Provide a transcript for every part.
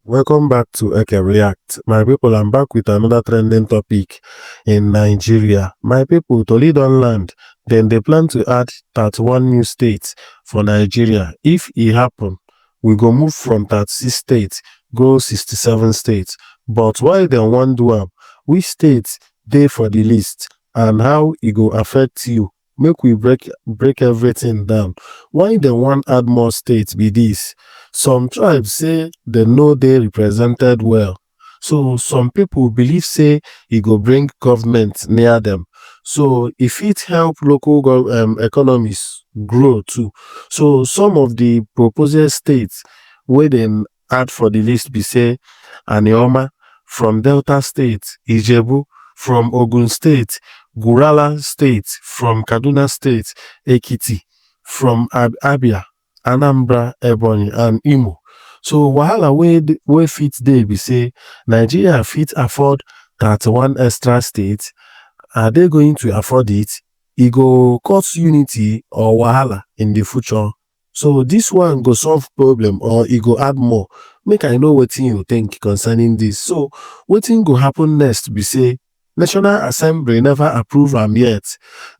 Welcome back to Eke React. My people, I'm back with another trending topic in Nigeria. My people, to lead on land, then they plan to add 31 new states for Nigeria. If it happen, we go move from 36 states, go 67 states. But why they want do am? Which states dey for the list and how it go affect you? Make we break everything down. Why they want add more states be this? Some tribes say dem no dey represented well, so some people believe say e go bring government near them, so e fit help local economies grow too. So some of the proposed states wey dem add for the list be say Anioma from Delta State, Ijebu from Ogun State, Gurala State from Kaduna State, Ekiti from Abia, Anambra, Ebonyi and Imo. So wahala wey fit dey be say Nigeria fit afford 31 extra states. Are they going to afford it? E go cause unity or wahala in the future? So this one go solve problem or e go add more? Make I know wetin you think concerning this. So wetin go happen next be say National Assembly never approve am yet.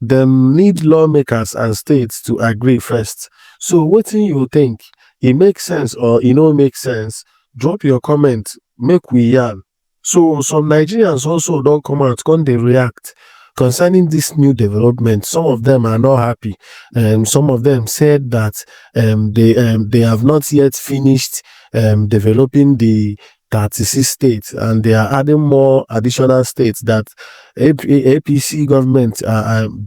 Dem need lawmakers and states to agree first. So wetin you think? E make sense or e no make sense? Drop your comment, make we yarn. So some Nigerians also don come out come dey react concerning this new development. Some of them are not happy. Some of them said that they have not yet finished developing the 36 states and they are adding more additional states that APC government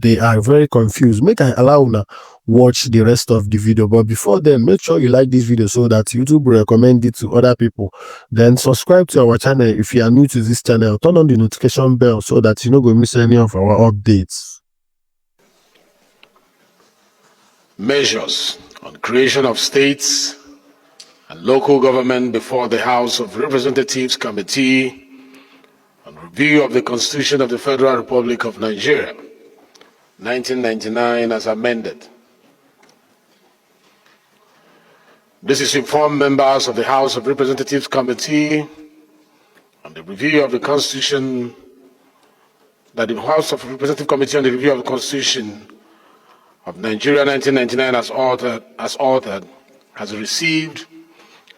they are very confused. Make I allow una watch the rest of the video, but before then, make sure you like this video so that YouTube will recommend it to other people. Then subscribe to our channel if you are new to this channel. Turn on the notification bell so that you no go miss any of our updates. Measures on creation of states and local government before the House of Representatives Committee on Review of the Constitution of the Federal Republic of Nigeria, 1999 as amended. This is to inform members of the House of Representatives Committee on the Review of the Constitution that the House of Representatives Committee on the Review of the Constitution of Nigeria 1999 as authored has received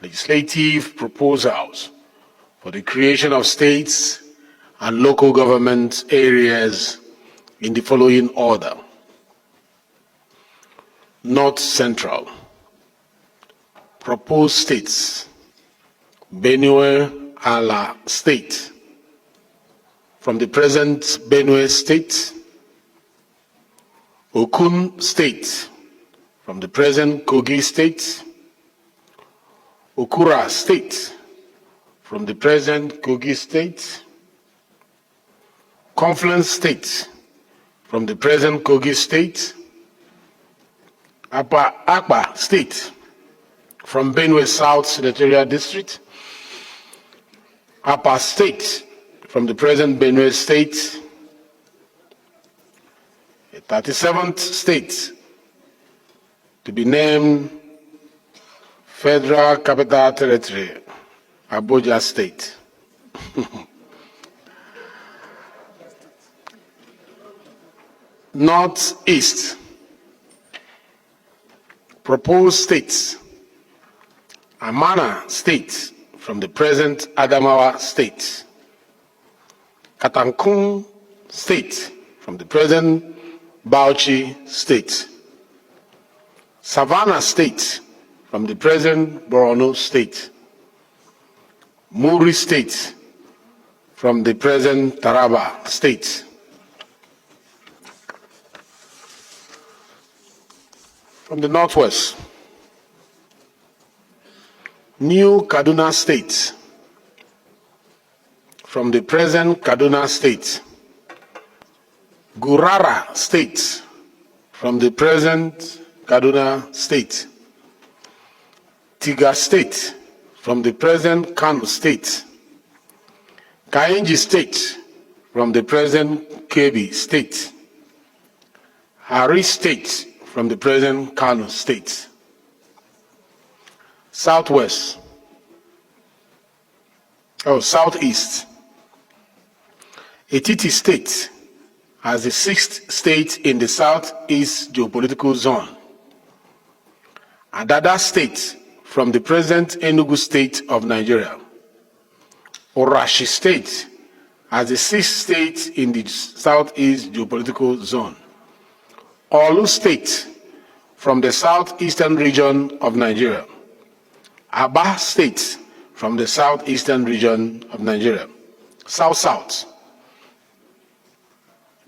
legislative proposals for the creation of states and local government areas in the following order. North Central. Proposed states: Benue Ala State, from the present Benue State; Okun State, from the present Kogi State; Okura State, from the present Kogi State; Confluence State, from the present Kogi State; Akpa State, from Benue South Senatorial District; Upper State, from the present Benue State; a 37th state to be named Federal Capital Territory, Abuja State. Northeast. Proposed states: Amana State, from the present Adamawa State; Katankun State, from the present Bauchi State; Savannah State, from the present Borno State; Muri State, from the present Taraba State; from the Northwest, New Kaduna State, from the present Kaduna State; Gurara State, from the present Kaduna State; Tiga State, from the present Kano State; Kainji State, from the present Kebbi State; Hari State, from the present Kano State. Southwest. Southeast. Etiti State as the 6th state in the Southeast geopolitical zone. Adada State from the present Enugu State of Nigeria. Orashi State as the 6th state in the Southeast geopolitical zone. Olu State from the southeastern region of Nigeria. Aba State from the southeastern region of Nigeria. South-South.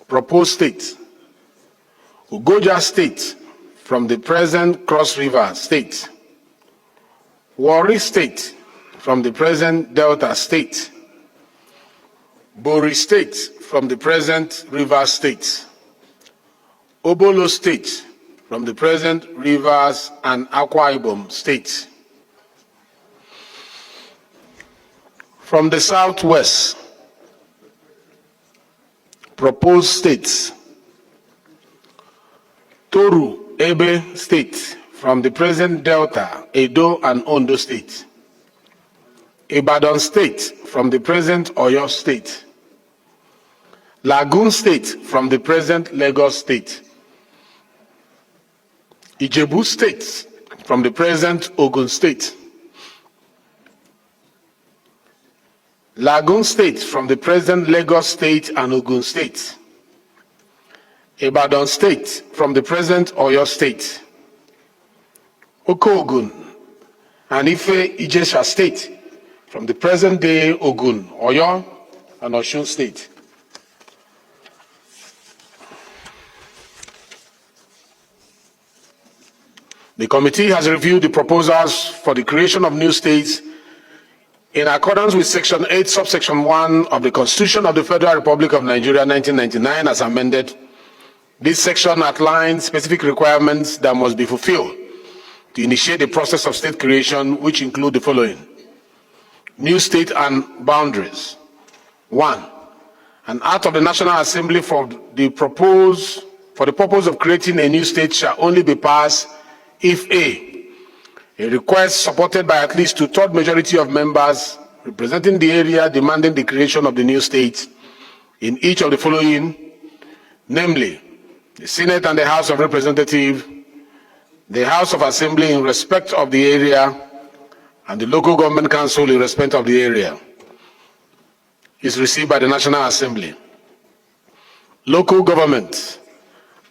Proposed state. Ugoja State from the present Cross River State. Warri State from the present Delta State. Bori State from the present Rivers State. Obolo State from the present Rivers and Akwa Ibom State. From the southwest, proposed states. Toru Ebe State from the present Delta, Edo and Ondo State. Ibadan State from the present Oyo State. Lagoon State from the present Lagos State. Ijebu State from the present Ogun State. Lagoon State from the present Lagos State and Ogun State. Ibadan State from the present Oyo State. Oko-Ogun and Ife-Ijesha State from the present day Ogun, Oyo and Osun State. The committee has reviewed the proposals for the creation of new states in accordance with Section 8, Subsection 1 of the Constitution of the Federal Republic of Nigeria, 1999, as amended. This section outlines specific requirements that must be fulfilled to initiate the process of state creation, which include the following. New state and boundaries. 1. An act of the National Assembly for the purpose of creating a new state shall only be passed if a request supported by at least two-thirds majority of members representing the area demanding the creation of the new state in each of the following, namely, the Senate and the House of Representatives, the House of Assembly in respect of the area, and the local government council in respect of the area, is received by the National Assembly. Local government.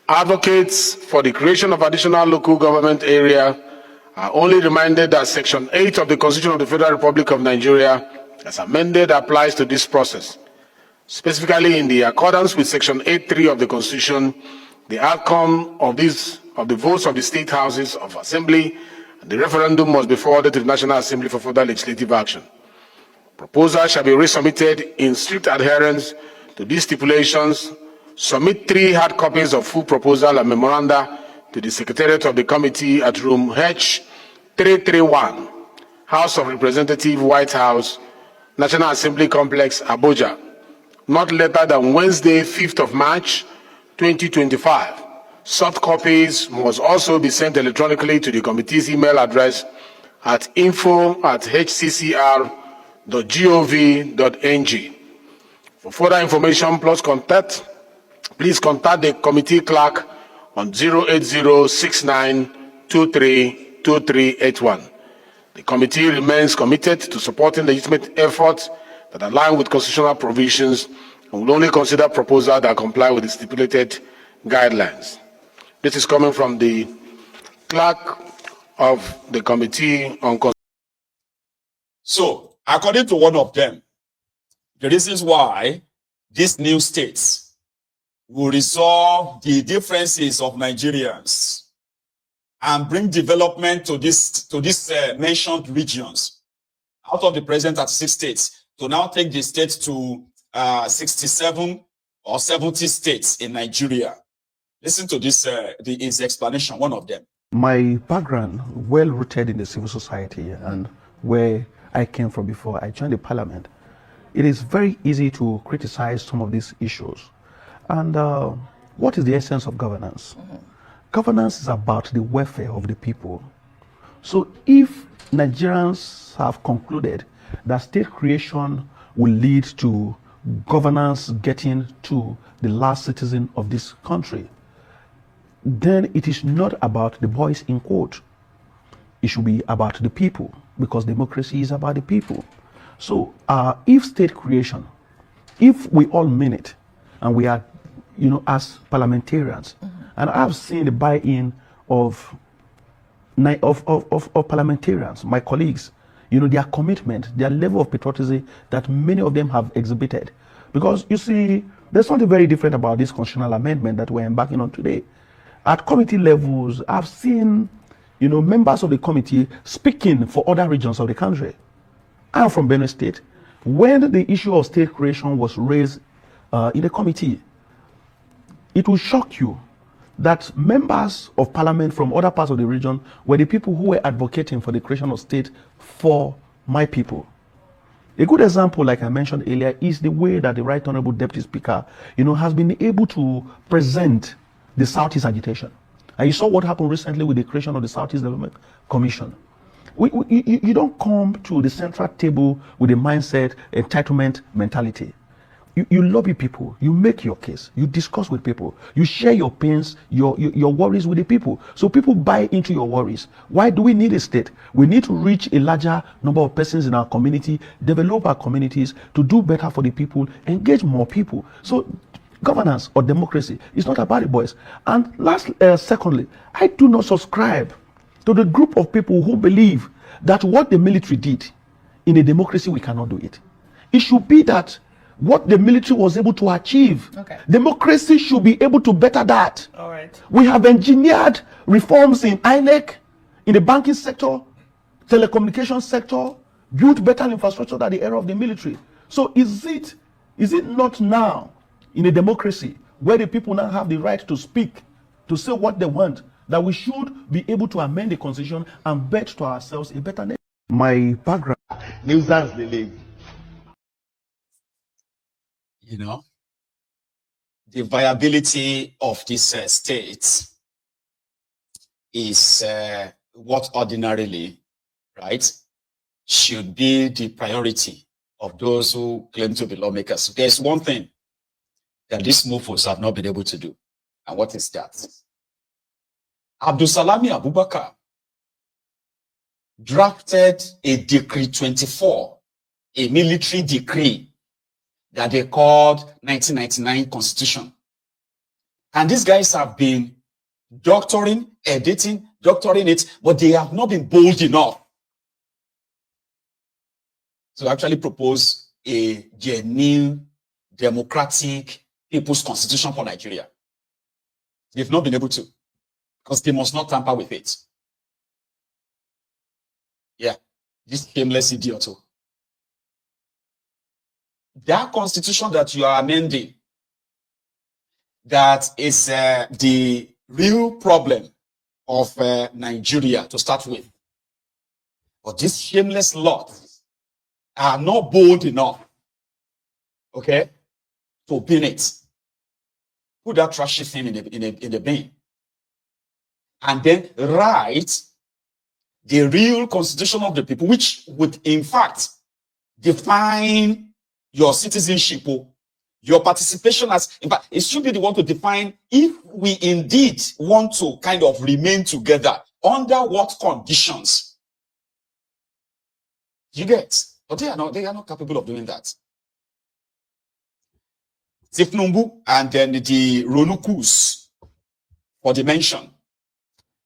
Advocates for the creation of additional local government area are only reminded that Section 8 of the Constitution of the Federal Republic of Nigeria, as amended, applies to this process. Specifically, in the accordance with Section 8.3 of the Constitution, the outcome of the votes of the state houses of assembly and the referendum must be forwarded to the National Assembly for further legislative action. Proposals shall be resubmitted in strict adherence to these stipulations. Submit 3 hard copies of full proposal and memoranda to the Secretariat of the Committee at room H331, House of Representatives, White House, National Assembly Complex, Abuja, not later than Wednesday, 5th of March, 2025. Soft copies must also be sent electronically to the committee's email address at info@hccr.gov.ng. For further information, please contact the committee clerk on 08069232381. The committee remains committed to supporting legitimate efforts that align with constitutional provisions and will only consider proposals that comply with the stipulated guidelines. This is coming from the clerk of the Committee on Constitution. So, according to one of them, the reasons why these new states will resolve the differences of Nigerians and bring development to these mentioned regions out of the present 36 states to now take the states to 67 or 70 states in Nigeria. Listen to this, his explanation, one of them. My background, well rooted in the civil society and where I came from before I joined the parliament, it is very easy to criticize some of these issues. And what is the essence of governance? Governance is about the welfare of the people. So if Nigerians have concluded that state creation will lead to governance getting to the last citizen of this country, then it is not about the boys in quote. It should be about the people, because democracy is about the people. So if state creation, if we all mean it, and we are, as parliamentarians, and I've seen the buy-in of parliamentarians, my colleagues, their commitment, their level of patriotism that many of them have exhibited. Because you see, there's something very different about this constitutional amendment that we're embarking on today. At committee levels, I've seen, members of the committee speaking for other regions of the country. I'm from Benue State. When the issue of state creation was raised in the committee, it will shock you that members of parliament from other parts of the region were the people who were advocating for the creation of state for my people. A good example, like I mentioned earlier, is the way that the Right Honorable Deputy Speaker, has been able to present the Southeast agitation. And you saw what happened recently with the creation of the Southeast Development Commission. You don't come to the central table with a mindset, entitlement mentality. You lobby people, you make your case, you discuss with people, you share your pains, your worries with the people. So people buy into your worries. Why do we need a state? We need to reach a larger number of persons in our community, develop our communities to do better for the people, engage more people. So governance or democracy is not about the boys. And secondly, I do not subscribe to the group of people who believe that what the military did in a democracy, we cannot do it. It should be that what the military was able to achieve, democracy should be able to better that. All right. We have engineered reforms in INEC, in the banking sector, telecommunication sector, built better infrastructure than the era of the military. So is it not now in a democracy where the people now have the right to speak, to say what they want, that we should be able to amend the constitution and bet to ourselves a better nation? My background. Nuisance delay. The viability of this state is what ordinarily, right, should be the priority of those who claim to be lawmakers. There's one thing that these mofos have not been able to do. And what is that? Abdulsalami Abubakar drafted a Decree 24, a military decree that they called 1999 Constitution. And these guys have been doctoring it, but they have not been bold enough to actually propose a genuine, democratic people's constitution for Nigeria. They've not been able to, because they must not tamper with it. Yeah, this shameless idiot. That constitution that you are amending, that is the real problem of Nigeria to start with. But these shameless lots are not bold enough, okay, to bin it. Put that trashy thing in the bin. And then write the real constitution of the people, which would in fact define your citizenship, your participation as, in fact, it should be the one to define if we indeed want to kind of remain together, under what conditions. You get? But they are not capable of doing that. Tifnumbu and then the Ronukus for the mention.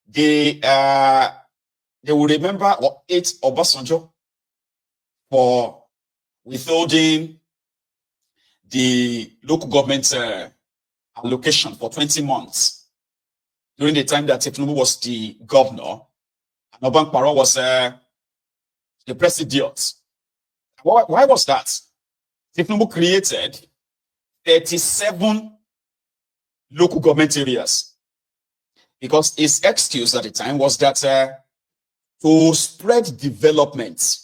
They will remember Obasanjo for withholding the local government allocation for 20 months during the time that Tifnumbu was the governor and Oban Paro was the president. Why was that? Tifnumbu created 37 local government areas because his excuse at the time was that to spread development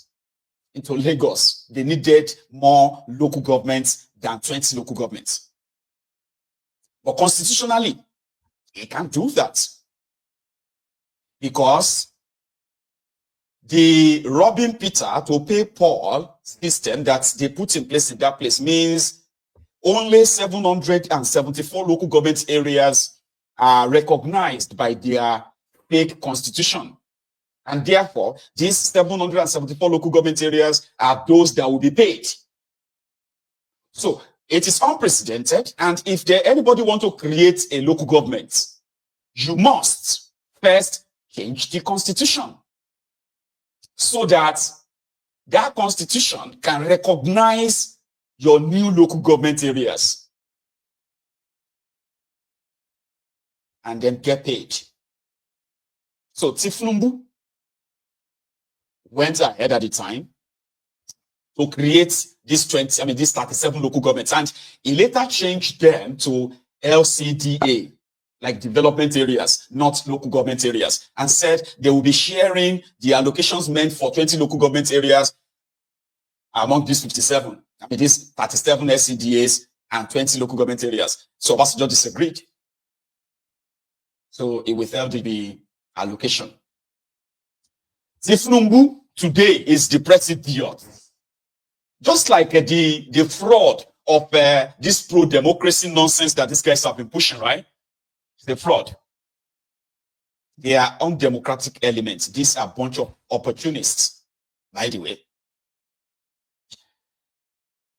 into Lagos, they needed more local governments than 20 local governments. But constitutionally, he can't do that because the robbing Peter to pay Paul system that they put in place in that place means only 774 local government areas are recognized by their fake constitution. And therefore, these 774 local government areas are those that will be paid. So it is unprecedented. And if anybody want to create a local government, you must first change the constitution so that that constitution can recognize your new local government areas and then get paid. So Tifnumbu went ahead at the time to create these 37 local governments, and he later changed them to LCDA, like development areas, not local government areas, and said they will be sharing the allocations meant for 20 local government areas among these 57. These 37 LCDAs and 20 local government areas. So Obasanjo disagreed. So he withheld the allocation. Tifnumbu today is the president. Just like the fraud of this pro-democracy nonsense that these guys have been pushing, right? It's a fraud. They are undemocratic elements. These are a bunch of opportunists, by the way.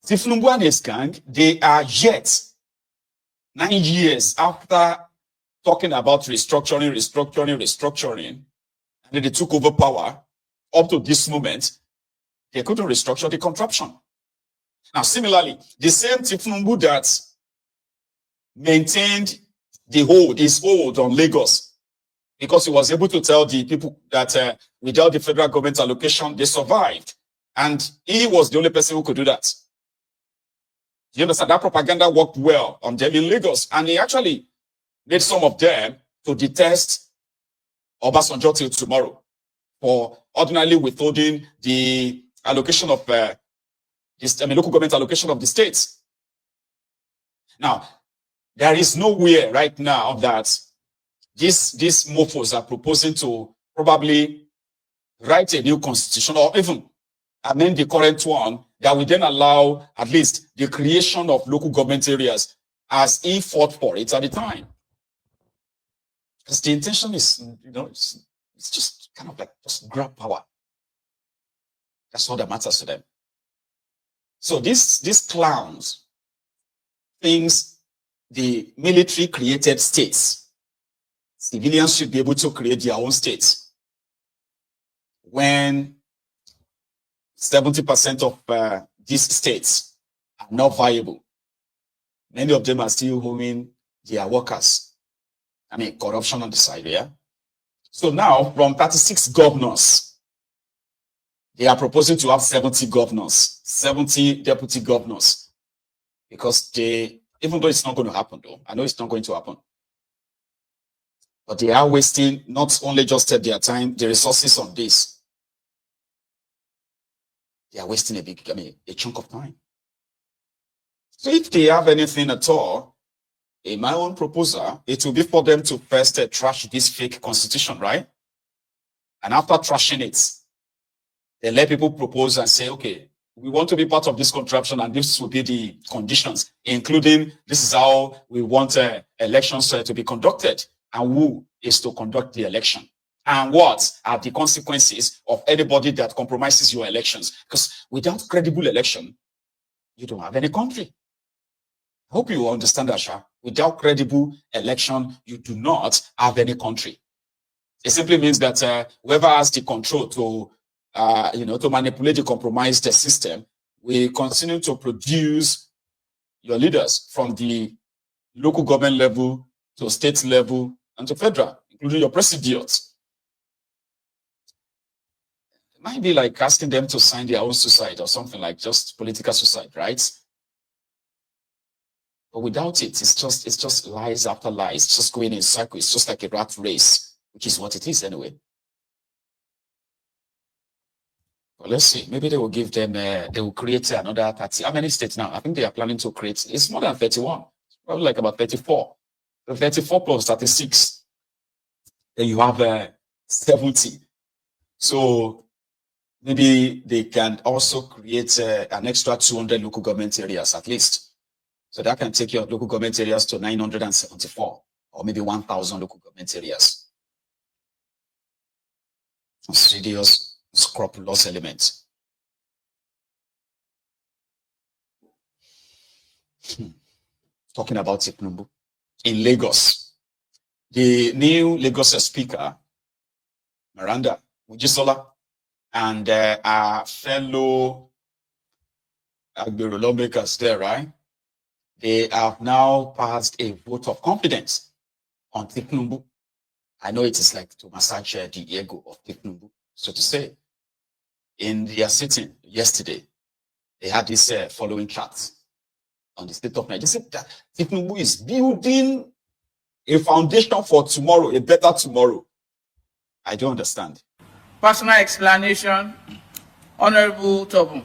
Tifnumbu and his gang, they are yet 9 years after talking about restructuring, and then they took over power. Up to this moment, they couldn't restructure the corruption. Now, similarly, the same Tifnumbu that maintained his hold on Lagos, because he was able to tell the people that without the federal government allocation, they survived. And he was the only person who could do that. You understand? That propaganda worked well on them in Lagos. And he actually made some of them to detest Obasanjo till tomorrow for ordinarily withholding the allocation of local government allocation of the states. Now, there is nowhere right now that these mofos are proposing to probably write a new constitution or even amend the current one that will then allow at least the creation of local government areas as he fought for it at the time. Because the intention is, it's just kind of like just grab power. That's all that matters to them. So these clowns thinks the military created states. Civilians should be able to create their own states. When 70% of these states are not viable, many of them are still holding their workers. Corruption on the side, yeah? So now, from 36 governors, they are proposing to have 70 governors, 70 deputy governors, because even though it's not going to happen, though, I know it's not going to happen, but they are wasting not only just their time, the resources on this. They are wasting a chunk of time. So if they have anything at all, in my own proposal, it will be for them to first trash this fake constitution, right? And after trashing it, they let people propose and say, okay, we want to be part of this contraption, and this will be the conditions, including this is how we want elections to be conducted, and who is to conduct the election, and what are the consequences of anybody that compromises your elections. Because without credible election, you don't have any country. I hope you understand that, Sha. Without credible election, you do not have any country. It simply means that whoever has the control to manipulate the compromised system will continue to produce your leaders from the local government level to state level and to federal, including your president. It might be like asking them to sign their own suicide or something, like just political suicide, right? But without it, it's just lies after lies, it's just going in circles. It's just like a rat race, which is what it is anyway. Well, let's see. Maybe they will give them, they will create another 30. How many states now? I think they are planning to create, it's more than 31. Probably like about 34. So 34 plus 36. Then you have 70. So maybe they can also create an extra 200 local government areas at least. So that can take your local government areas to 974 or maybe 1,000 local government areas. Serious scrupulous elements. Talking about Tinubu in Lagos, the new Lagos speaker, Miranda Mujisola, and our fellow Agbero lawmakers there, right? They have now passed a vote of confidence on Tinubu. I know it is like to massage the ego of Tinubu, so to say. In their sitting yesterday, they had this following chart on the state of Nigeria. They said that Tinubu is building a foundation for tomorrow, a better tomorrow. I don't understand. Personal explanation, Honorable Tobun.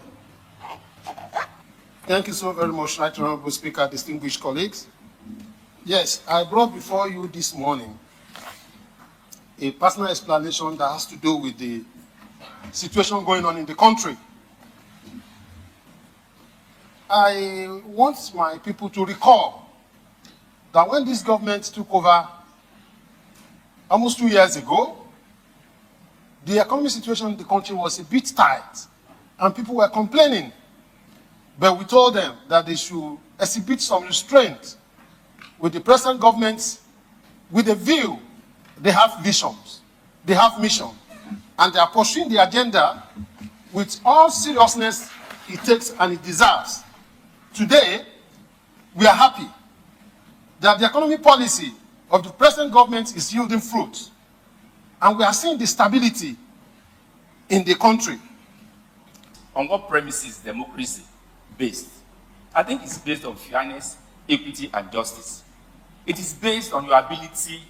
Thank you so very much, Right Honorable Speaker, distinguished colleagues. Yes, I brought before you this morning a personal explanation that has to do with the situation going on in the country. I want my people to recall that when this government took over almost 2 years ago, the economic situation in the country was a bit tight and people were complaining. But we told them that they should exhibit some restraint with the present government with a view. They have visions, they have mission, and they are pursuing the agenda with all seriousness it takes and it deserves. Today, we are happy that the economic policy of the present government is yielding fruit, and we are seeing the stability in the country. On what premises is democracy based? I think it's based on fairness, equity, and justice. It is based on your ability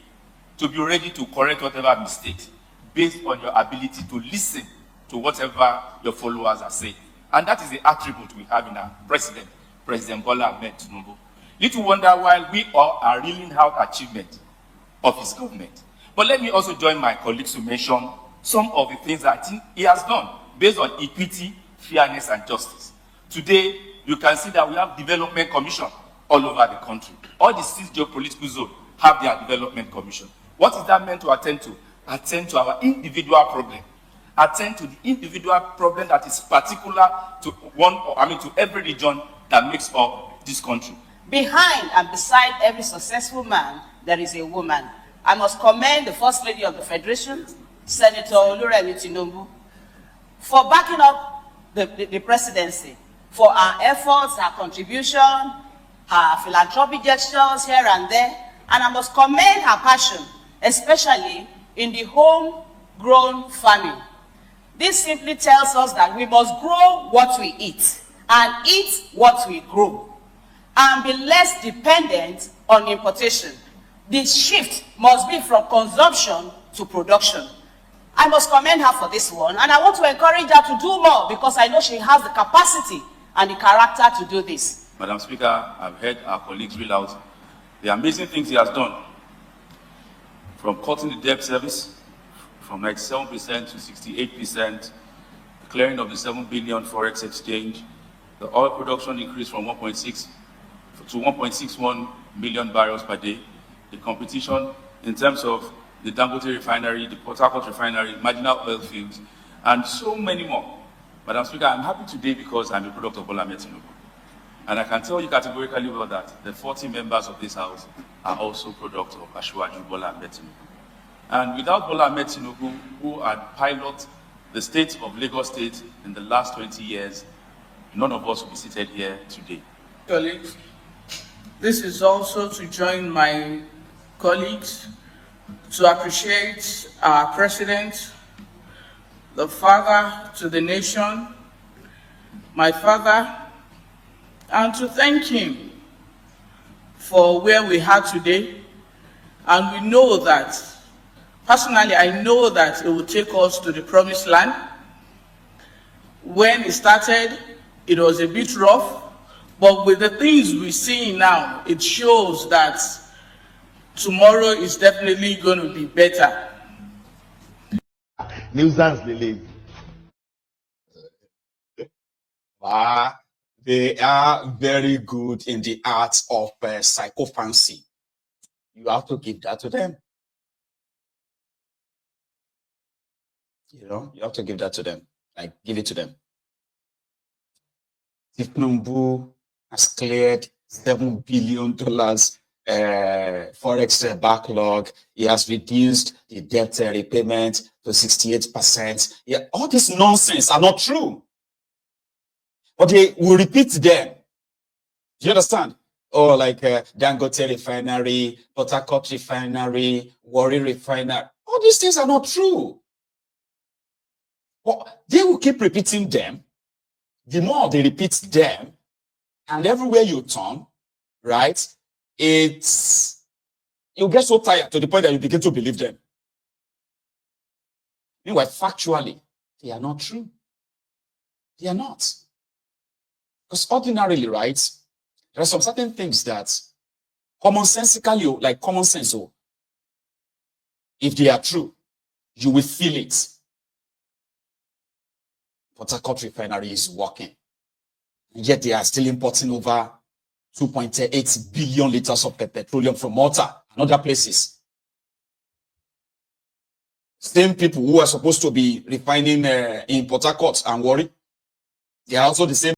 to be ready to correct whatever mistakes, based on your ability to listen to whatever your followers are saying. And that is the attribute we have in our president, President Bola Ahmed Tinubu. Little wonder why we all are reeling out achievement of his government. But let me also join my colleagues to mention some of the things that I think he has done based on equity, fairness, and justice. Today, you can see that we have development commission all over the country. All the 6 geopolitical zones have their development commission. What is that meant to attend to? Attend to our individual problem. Attend to the individual problem that is particular to to every region that makes up this country. Behind and beside every successful man, there is a woman. I must commend the First Lady of the Federation, Senator Oluremi Tinubu, for backing up the presidency, for her efforts, her contribution, her philanthropic gestures here and there. And I must commend her passion, especially in the homegrown farming. This simply tells us that we must grow what we eat and eat what we grow and be less dependent on importation. This shift must be from consumption to production. I must commend her for this one, and I want to encourage her to do more because I know she has the capacity and the character to do this. Madam Speaker, I've heard our colleagues reel out the amazing things he has done, from cutting the debt service from 97% to 68%, the clearing of the 7 billion forex exchange, the oil production increased from 1.6 to 1.61 million barrels per day, the competition in terms of the Dangote refinery, the Port Harcourt refinery, marginal oil fields, and so many more. Madam Speaker, I'm happy today because I'm a product of Bola Ahmed Tinubu. And I can tell you categorically well that the 40 members of this House are also products of Asiwaju Bola Ahmed Tinubu. And without Bola Ahmed Tinubu, who had piloted the state of Lagos State in the last 20 years, none of us will be seated here today. Colleagues, this is also to join my colleagues to appreciate our president, the father to the nation, my father, and to thank him for where we are today. And we know that, personally, I know that it will take us to the promised land. When it started, it was a bit rough, but with the things we see now, it shows that tomorrow is definitely going to be better. Nuisance, They are very good in the art of psychophancy. You have to give that to them. You know, you have to give that to them. Like, give it to them. Tinubu has cleared $7 billion forex backlog. He has reduced the debt repayment to 68%. Yeah, all this nonsense are not true. But they will repeat them. Do you understand? Or like Dangote refinery, Port Harcourt refinery, Warri refinery. All these things are not true. But they will keep repeating them. The more they repeat them, and everywhere you turn, right, you get so tired to the point that you begin to believe them. Meanwhile, factually, they are not true. They are not. Because ordinarily, right, there are some certain things that commonsensically, like common sense, if they are true, you will feel it. Port Harcourt refinery is working. And yet they are still importing over 2.8 billion liters of petroleum from Malta and other places. Same people who are supposed to be refining in Port Harcourt and Warri, they are also the same